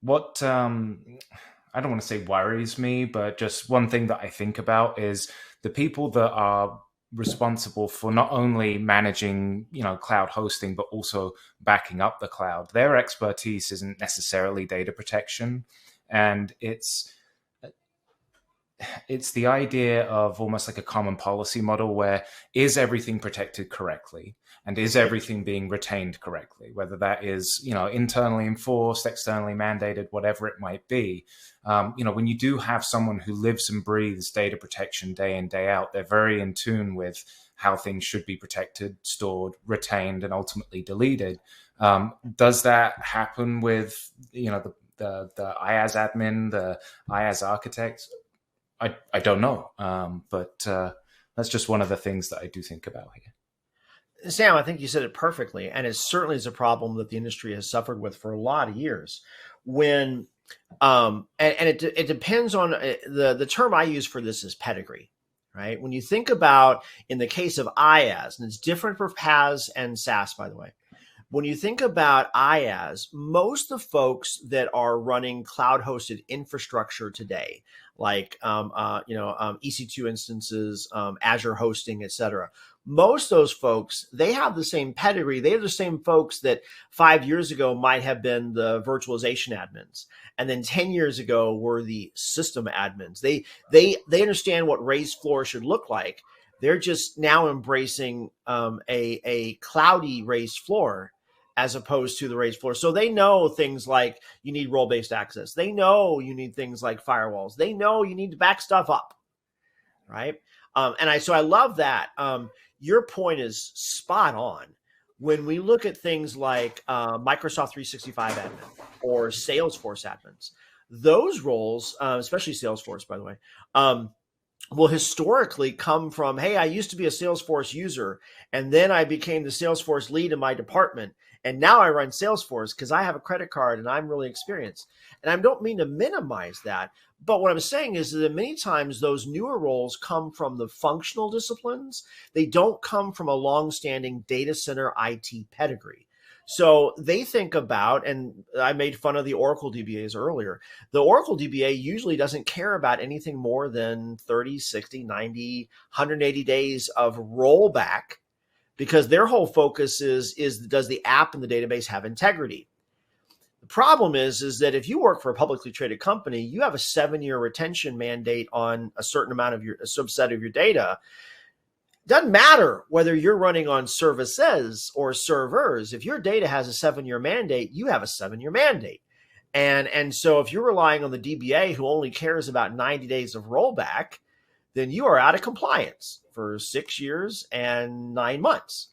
What I don't want to say worries me, but just one thing that I think about is the people that are responsible for not only managing, cloud hosting, but also backing up the cloud. Their expertise isn't necessarily data protection, and it's the idea of almost like a common policy model where is everything protected correctly and is everything being retained correctly, whether that is, internally enforced, externally mandated, whatever it might be. When you do have someone who lives and breathes data protection day in, day out, they're very in tune with how things should be protected, stored, retained, and ultimately deleted. Does that happen with, the IaaS admin, the IaaS architect? I don't know, but that's just one of the things that I do think about here. Sam, I think you said it perfectly, and it certainly is a problem that the industry has suffered with for a lot of years. When it depends on the term I use for this is pedigree, right? When you think about in the case of IaaS, and it's different for PaaS and SaaS, by the way. When you think about IaaS, most of the folks that are running cloud-hosted infrastructure today, like EC2 instances, Azure hosting, et cetera, most of those folks, they have the same pedigree. They are the same folks that 5 years ago might have been the virtualization admins, and then 10 years ago were the system admins. They understand what raised floor should look like. They're just now embracing a cloudy raised floor as opposed to the raised floor. So they know things like you need role-based access. They know you need things like firewalls. They know you need to back stuff up, right? So I love that. Your point is spot on. When we look at things like Microsoft 365 admin or Salesforce admins, those roles, especially Salesforce, by the way, will historically come from, hey, I used to be a Salesforce user, and then I became the Salesforce lead in my department, and now I run Salesforce because I have a credit card and I'm really experienced. And I don't mean to minimize that, but what I'm saying is that many times those newer roles come from the functional disciplines. They don't come from a long-standing data center IT pedigree. So they think about, and I made fun of the Oracle DBAs earlier, the Oracle DBA usually doesn't care about anything more than 30, 60, 90, 180 days of rollback, because their whole focus is does the app and the database have integrity? The problem is that if you work for a publicly traded company, you have a 7-year retention mandate on a certain amount of a subset of your data. Doesn't matter whether you're running on services or servers. If your data has a 7-year mandate, you have a 7-year mandate. And so if you're relying on the DBA who only cares about 90 days of rollback, then you are out of compliance for 6 years and 9 months,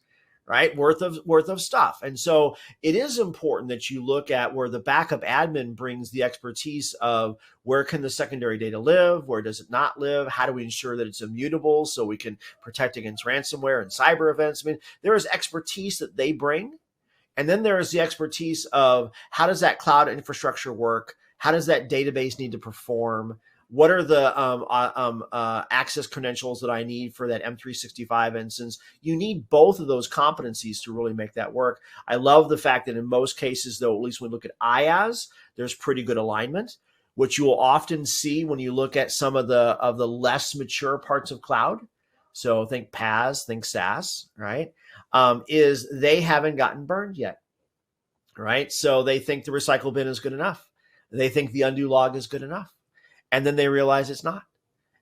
right? Worth of stuff. And so it is important that you look at where the backup admin brings the expertise of where can the secondary data live, where does it not live, how do we ensure that it's immutable so we can protect against ransomware and cyber events. I mean, there is expertise that they bring. And then there is the expertise of how does that cloud infrastructure work? How does that database need to perform? What are the access credentials that I need for that M365 instance? You need both of those competencies to really make that work. I love the fact that in most cases, though, at least when we look at IaaS, there's pretty good alignment. What you will often see when you look at some of the less mature parts of cloud, so think PaaS, think SaaS, right, is they haven't gotten burned yet, right? So they think the recycle bin is good enough. They think the undo log is good enough. And then they realize it's not.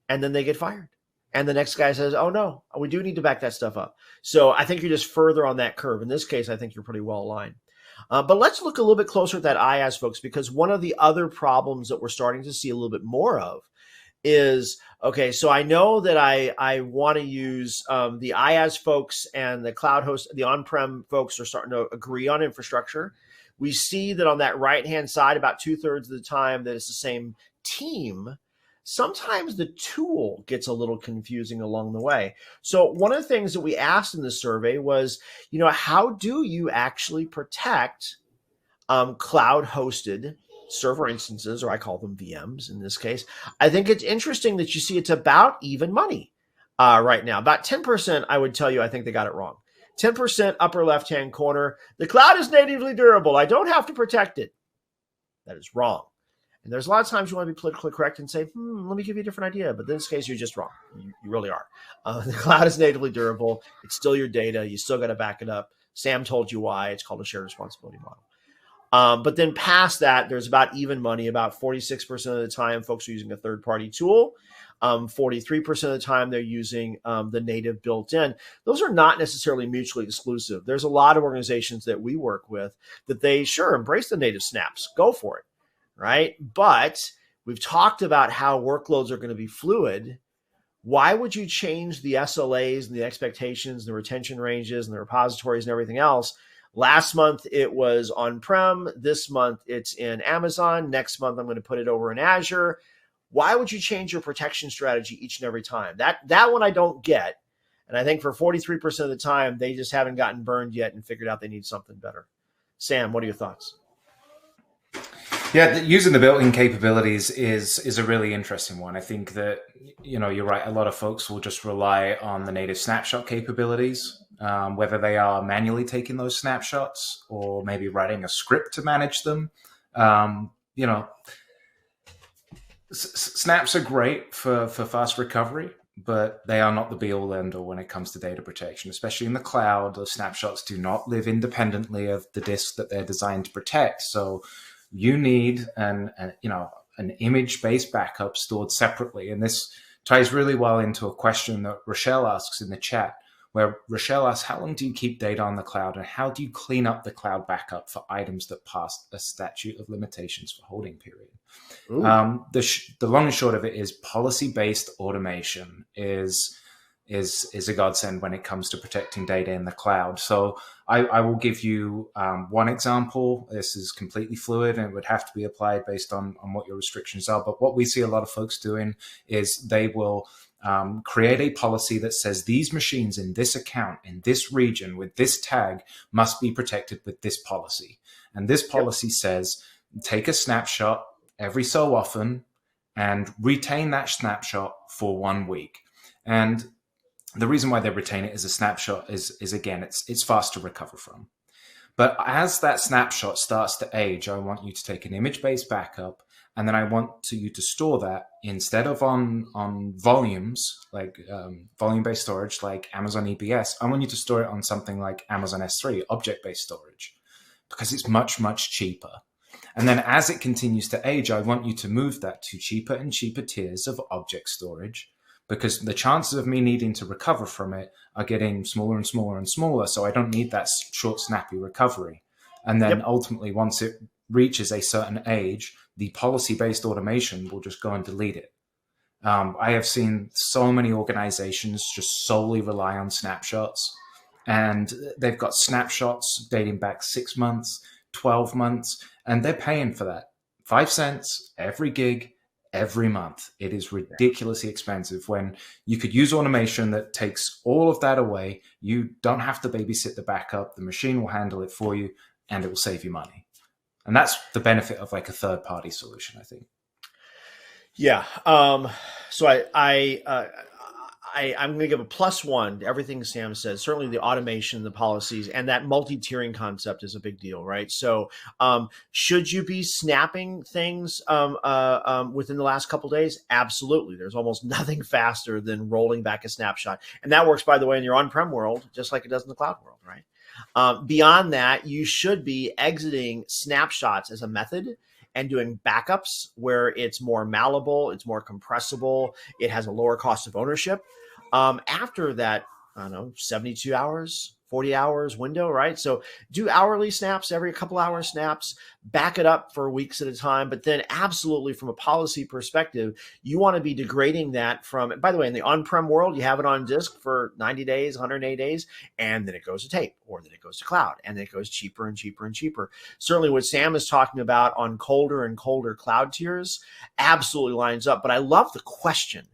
And then they get fired. And the next guy says, oh, no, we do need to back that stuff up. So I think you're just further on that curve. In this case, I think you're pretty well aligned. But let's look a little bit closer at that IaaS, folks, because one of the other problems that we're starting to see a little bit more of is, okay, so I know that I want to use the IaaS folks and the cloud host, the on-prem folks are starting to agree on infrastructure. we see that on that right-hand side, about 2/3 of the time that it's the same team, sometimes the tool gets a little confusing along the way. So one of the things that we asked in the survey was, how do you actually protect cloud-hosted server instances, or I call them VMs in this case? I think it's interesting that you see it's about even money right now. About 10%, I would tell you, I think they got it wrong. 10% upper left-hand corner, the cloud is natively durable. I don't have to protect it. That is wrong. And there's a lot of times you want to be politically correct and say, let me give you a different idea. But in this case, you're just wrong. You really are. The cloud is natively durable. It's still your data. You still got to back it up. Sam told you why. It's called a shared responsibility model. But then past that, there's about even money. About 46% of the time, folks are using a third-party tool. 43% of the time, they're using the native built-in. Those are not necessarily mutually exclusive. There's a lot of organizations that we work with that they sure embrace the native snaps. Go for it. Right? But we've talked about how workloads are going to be fluid. Why would you change the SLAs and the expectations, the retention ranges and the repositories and everything else? Last month, it was on-prem. This month, it's in Amazon. Next month, I'm going to put it over in Azure. Why would you change your protection strategy each and every time? That one I don't get. And I think for 43% of the time, they just haven't gotten burned yet and figured out they need something better. Sam, what are your thoughts? Yeah, using the built-in capabilities is a really interesting one. I think that, you're right. A lot of folks will just rely on the native snapshot capabilities, whether they are manually taking those snapshots or maybe writing a script to manage them. Snaps are great for fast recovery, but they are not the be-all end-all when it comes to data protection, especially in the cloud. Those snapshots do not live independently of the disk that they're designed to protect. So you need an image-based backup stored separately. And this ties really well into a question that Rochelle asks in the chat, where Rochelle asks, how long do you keep data on the cloud and how do you clean up the cloud backup for items that pass a statute of limitations for holding period? The long and short of it is policy-based automation is a godsend when it comes to protecting data in the cloud. So I will give you one example. This is completely fluid and it would have to be applied based on what your restrictions are. But what we see a lot of folks doing is they will create a policy that says these machines in this account, in this region, with this tag must be protected with this policy. And this policy says, take a snapshot every so often and retain that snapshot for 1 week. And the reason why they retain it as a snapshot is again, it's fast to recover from. But as that snapshot starts to age, I want you to take an image-based backup, and then I want you to store that instead of on volumes, like volume-based storage, like Amazon EBS, I want you to store it on something like Amazon S3, object-based storage, because it's much, much cheaper. And then as it continues to age, I want you to move that to cheaper and cheaper tiers of object storage, because the chances of me needing to recover from it are getting smaller and smaller and smaller. So I don't need that short, snappy recovery. And then ultimately, once it reaches a certain age, the policy-based automation will just go and delete it. I have seen so many organizations just solely rely on snapshots, and they've got snapshots dating back 6 months, 12 months, and they're paying for that. 5 cents every gig, every month. It is ridiculously expensive when you could use automation that takes all of that away. You don't have to babysit the backup. The machine will handle it for you and it will save you money. And that's the benefit of like a third party solution, I think. Yeah. So I'm going to give a +1 to everything Sam says. Certainly the automation, the policies, and that multi-tiering concept is a big deal, right? So should you be snapping things within the last couple of days? Absolutely. There's almost nothing faster than rolling back a snapshot. And that works, by the way, in your on-prem world, just like it does in the cloud world, right? Beyond that, you should be exiting snapshots as a method and doing backups where it's more malleable, it's more compressible, it has a lower cost of ownership. After that, I don't know, 72 hours, 40 hours window, right? So do hourly snaps, every couple hour snaps, back it up for weeks at a time. But then absolutely from a policy perspective, you want to be degrading that from, by the way, in the on-prem world, you have it on disk for 90 days, 180 days, and then it goes to tape, or then it goes to cloud, and then it goes cheaper and cheaper and cheaper. Certainly what Sam is talking about on colder and colder cloud tiers absolutely lines up. But I love the question,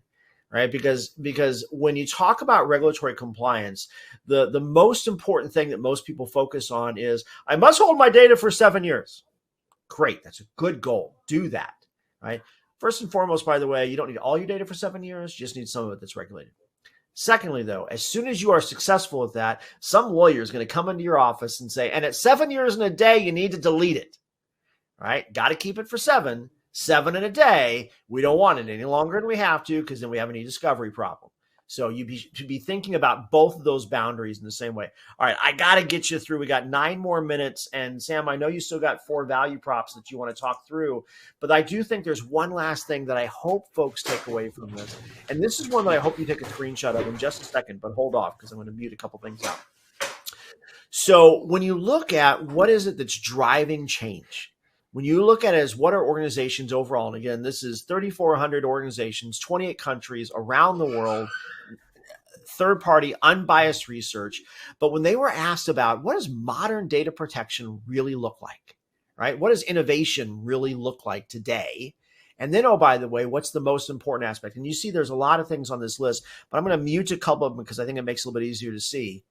right? Because when you talk about regulatory compliance, the most important thing that most people focus on is, I must hold my data for 7 years. Great. That's a good goal. Do that, right? First and foremost, by the way, you don't need all your data for 7 years. You just need some of it that's regulated. Secondly, though, as soon as you are successful with that, some lawyer is going to come into your office and say, and at 7 years and a day, you need to delete it, right? Got to keep it for 7 in a day. We don't want it any longer than we have to, because then we have an e-discovery problem. So you should be thinking about both of those boundaries in the same way. All right, I got to get you through. We got 9 more minutes. And Sam, I know you still got 4 value props that you want to talk through, but I do think there's one last thing that I hope folks take away from this. And this is one that I hope you take a screenshot of in just a second, but hold off because I'm going to mute a couple things out. So when you look at what is it that's driving change, when you look at it as what are organizations overall, and again, this is 3,400 organizations, 28 countries around the world, third-party, unbiased research. But when they were asked about what does modern data protection really look like, right? What does innovation really look like today? And then, oh, by the way, what's the most important aspect? And you see there's a lot of things on this list, but I'm going to mute a couple of them because I think it makes it a little bit easier to see.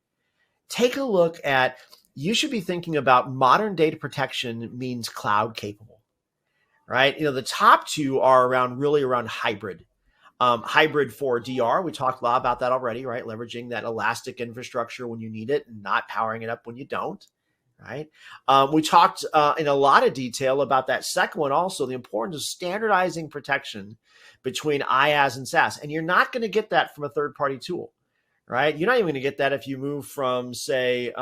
Take a look at, you should be thinking about modern data protection means cloud capable, right? The top 2 are really around hybrid. Hybrid for DR, we talked a lot about that already, right? Leveraging that elastic infrastructure when you need it and not powering it up when you don't, right? We talked in a lot of detail about that second one also, the importance of standardizing protection between IaaS and SaaS. And you're not going to get that from a third-party tool, right? You're not even going to get that if you move from, say,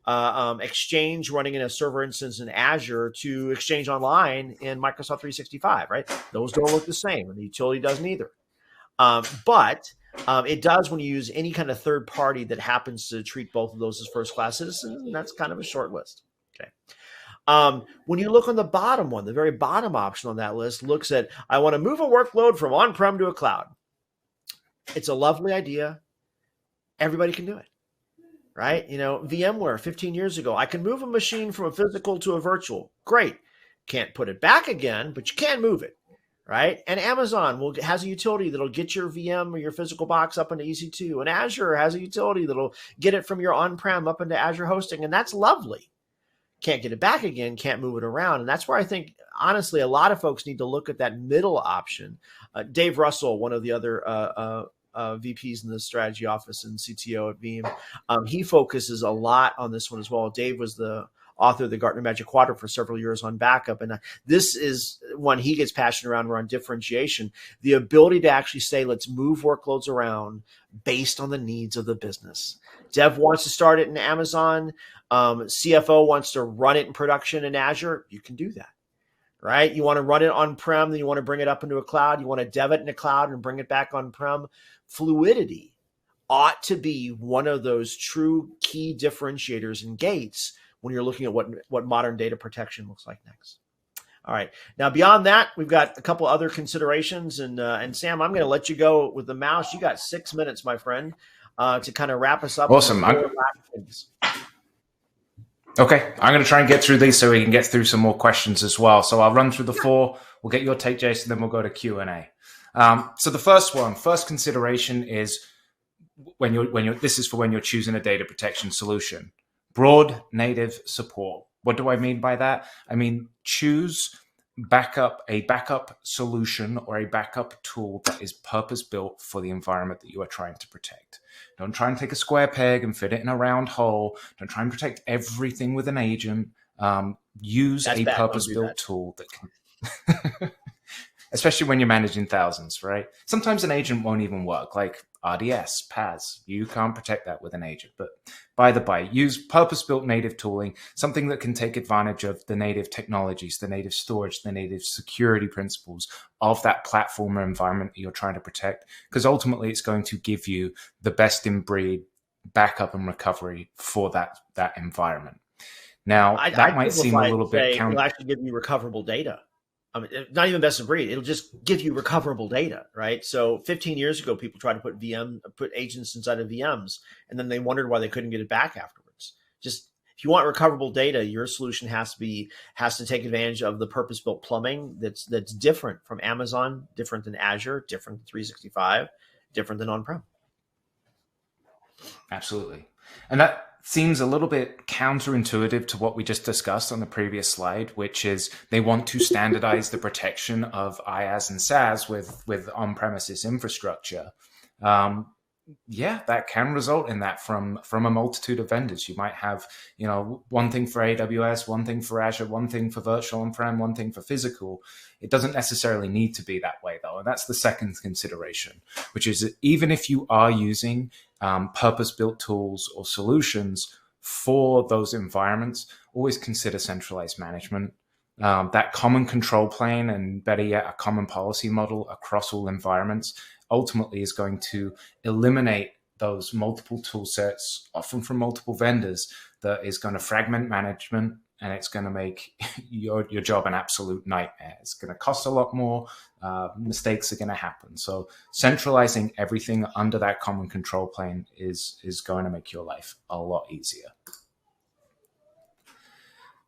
Exchange running in a server instance in Azure to Exchange Online in Microsoft 365, right? Those don't look the same, and the utility doesn't either. But it does when you use any kind of third party that happens to treat both of those as first-class citizens, and that's kind of a short list. Okay. When you look on the bottom one, the very bottom option on that list looks at, I want to move a workload from on-prem to a cloud. It's a lovely idea. Everybody can do it, right? VMware 15 years ago, I can move a machine from a physical to a virtual. Great. Can't put it back again, but you can move it. Right? And Amazon has a utility that'll get your VM or your physical box up into EC2. And Azure has a utility that'll get it from your on-prem up into Azure hosting. And that's lovely. Can't get it back again, can't move it around. And that's where I think, honestly, a lot of folks need to look at that middle option. Dave Russell, one of the other VPs in the strategy office and CTO at Veeam, he focuses a lot on this one as well. Dave was the author of the Gartner Magic Quadrant for several years on backup. And this is one he gets passionate around differentiation, the ability to actually say, let's move workloads around based on the needs of the business. Dev wants to start it in Amazon. CFO wants to run it in production in Azure. You can do that, right? You want to run it on-prem, then you want to bring it up into a cloud. You want to dev it in a cloud and bring it back on-prem. Fluidity ought to be one of those true key differentiators and gates when you're looking at what modern data protection looks like next. All right. Now, beyond that, we've got a couple other considerations. And Sam, I'm going to let you go with the mouse. You got 6 minutes, my friend, to kind of wrap us up. Awesome. Okay. I'm going to try and get through these so we can get through some more questions as well. So I'll run through the 4. We'll get your take, Jason, then we'll go to Q&A. So the first consideration is this is for when you're choosing a data protection solution. Broad native support. What do I mean by that? I mean, choose a backup solution or a backup tool that is purpose-built for the environment that you are trying to protect. Don't try and take a square peg and fit it in a round hole. Don't try and protect everything with an agent. Use a purpose-built tool that can... Especially when you're managing thousands, right? Sometimes an agent won't even work, like RDS, PAS. You can't protect that with an agent. But by the by, use purpose-built native tooling, something that can take advantage of the native technologies, the native storage, the native security principles of that platform or environment that you're trying to protect, because ultimately it's going to give you the best in breed backup and recovery for that environment. Now, I that might seem a simplify it little to bit say it'll actually give you recoverable data. I mean, not even best of breed. It'll just give you recoverable data, right? So 15 years ago, people tried to put agents inside of VMs, and then they wondered why they couldn't get it back afterwards. Just if you want recoverable data, your solution has to take advantage of the purpose-built plumbing that's different from Amazon, different than Azure, different than 365, different than on-prem. Absolutely. And that seems a little bit counterintuitive to what we just discussed on the previous slide, which is they want to standardize the protection of IaaS and SaaS with on-premises infrastructure. Yeah, that can result in that from a multitude of vendors. You might have, one thing for AWS, one thing for Azure, one thing for virtual on-prem, one thing for physical. It doesn't necessarily need to be that way, though. And that's the second consideration, which is that even if you are using purpose-built tools or solutions for those environments, always consider centralized management. That common control plane, and better yet, a common policy model across all environments, ultimately is going to eliminate those multiple tool sets, often from multiple vendors, that is going to fragment management, and it's going to make your job an absolute nightmare. It's going to cost a lot more. Mistakes are going to happen. So centralizing everything under that common control plane is going to make your life a lot easier.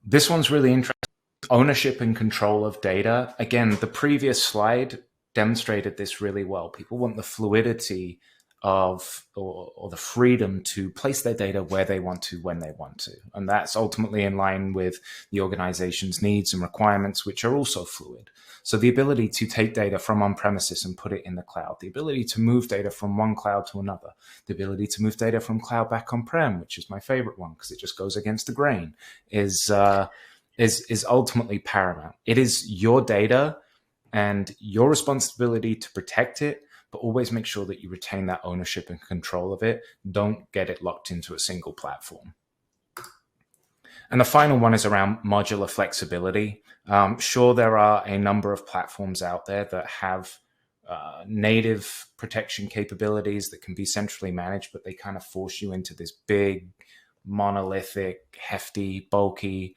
This one's really interesting. Ownership and control of data. Again, the previous slide demonstrated this really well. People want the fluidity of or the freedom to place their data where they want to, when they want to. And that's ultimately in line with the organization's needs and requirements, which are also fluid. So the ability to take data from on-premises and put it in the cloud, the ability to move data from one cloud to another, the ability to move data from cloud back on-prem, which is my favorite one because it just goes against the grain, is ultimately paramount. It is your data and your responsibility to protect it, but always make sure that you retain that ownership and control of it. Don't get it locked into a single platform. And the final one is around modular flexibility. Sure, there are a number of platforms out there that have native protection capabilities that can be centrally managed, but they kind of force you into this big, monolithic, hefty, bulky,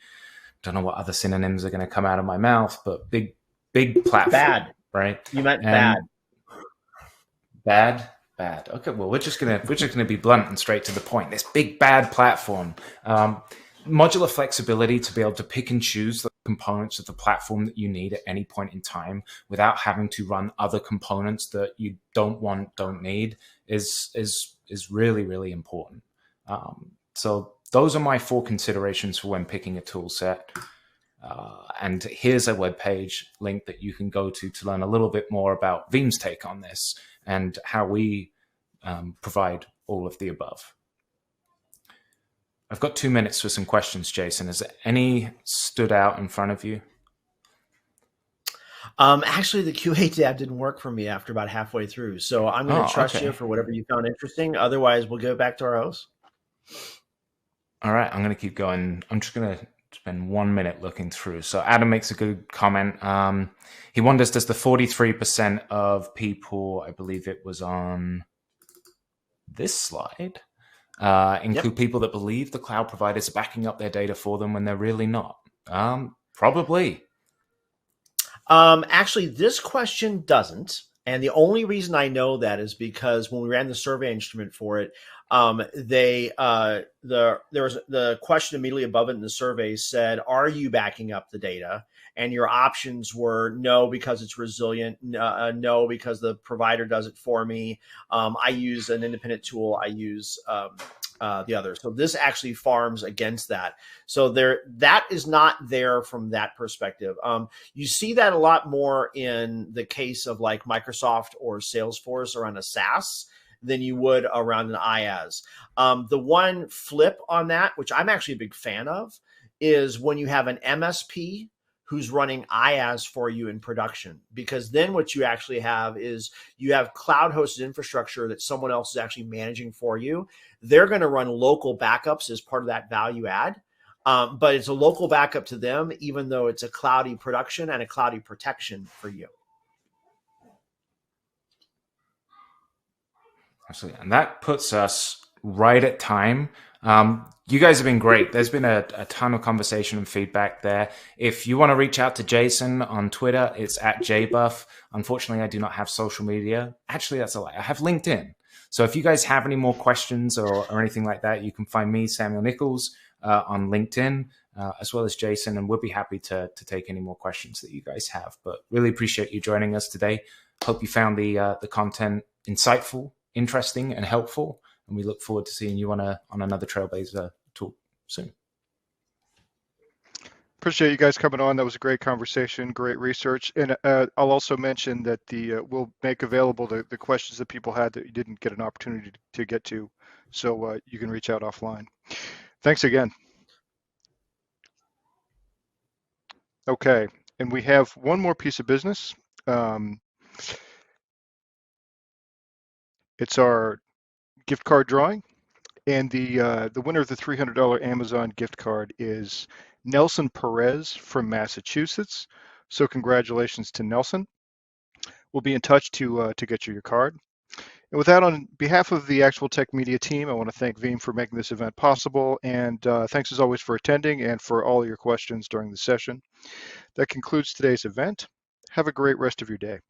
don't know what other synonyms are going to come out of my mouth, but big platform. Bad. Right? You meant bad. Bad. Okay, well, we're just gonna be blunt and straight to the point. This big bad platform, modular flexibility to be able to pick and choose the components of the platform that you need at any point in time without having to run other components that you don't need is really, really important. So those are my 4 considerations for when picking a tool set. And here's a webpage link that you can go to learn a little bit more about Veeam's take on this and how we provide all of the above. I've got 2 minutes for some questions, Jason. Has any stood out in front of you? Actually, the QA tab didn't work for me after about halfway through. So I'm going to trust you for whatever you found interesting. Otherwise, we'll go back to our host. All right, I'm going to keep going. I'm just going to spend 1 minute looking through. So Adam makes a good comment. He wonders, does the 43% of people, I believe it was on this slide, include people that believe the cloud providers are backing up their data for them when they're really not? Probably. Actually, this question doesn't. And the only reason I know that is because when we ran the survey instrument for it, there was the question immediately above it in the survey said, "Are you backing up the data?" And your options were no because it's resilient, no because the provider does it for me. I use an independent tool. I use the other. So this actually farms against that. So that is not there from that perspective. You see that a lot more in the case of like Microsoft or Salesforce around a SaaS than you would around an IaaS. The one flip on that, which I'm actually a big fan of, is when you have an MSP who's running IaaS for you in production, because then what you actually have is you have cloud hosted infrastructure that someone else is actually managing for you. They're going to run local backups as part of that value add. But it's a local backup to them, even though it's a cloudy production and a cloudy protection for you. Absolutely. And that puts us right at time. You guys have been great. There's been a ton of conversation and feedback there. If you want to reach out to Jason on Twitter, it's at jbuff. Unfortunately, I do not have social media. Actually, that's a lie. I have LinkedIn. So if you guys have any more questions or anything like that, you can find me, Samuel Nichols, on LinkedIn, as well as Jason, and we'll be happy to take any more questions that you guys have. But really appreciate you joining us today. Hope you found the content insightful, interesting, and helpful. And we look forward to seeing you on another Trailblazer talk soon. Appreciate you guys coming on. That was a great conversation, great research. And I'll also mention that we'll make available the questions that people had that you didn't get an opportunity to get to. So you can reach out offline. Thanks again. Okay, and we have one more piece of business. It's our gift card drawing. And the winner of the $300 Amazon gift card is Nelson Perez from Massachusetts. So congratulations to Nelson. We'll be in touch to get you your card. And with that, on behalf of the Actual Tech Media team, I want to thank Veeam for making this event possible. And thanks as always for attending and for all your questions during the session. That concludes today's event. Have a great rest of your day.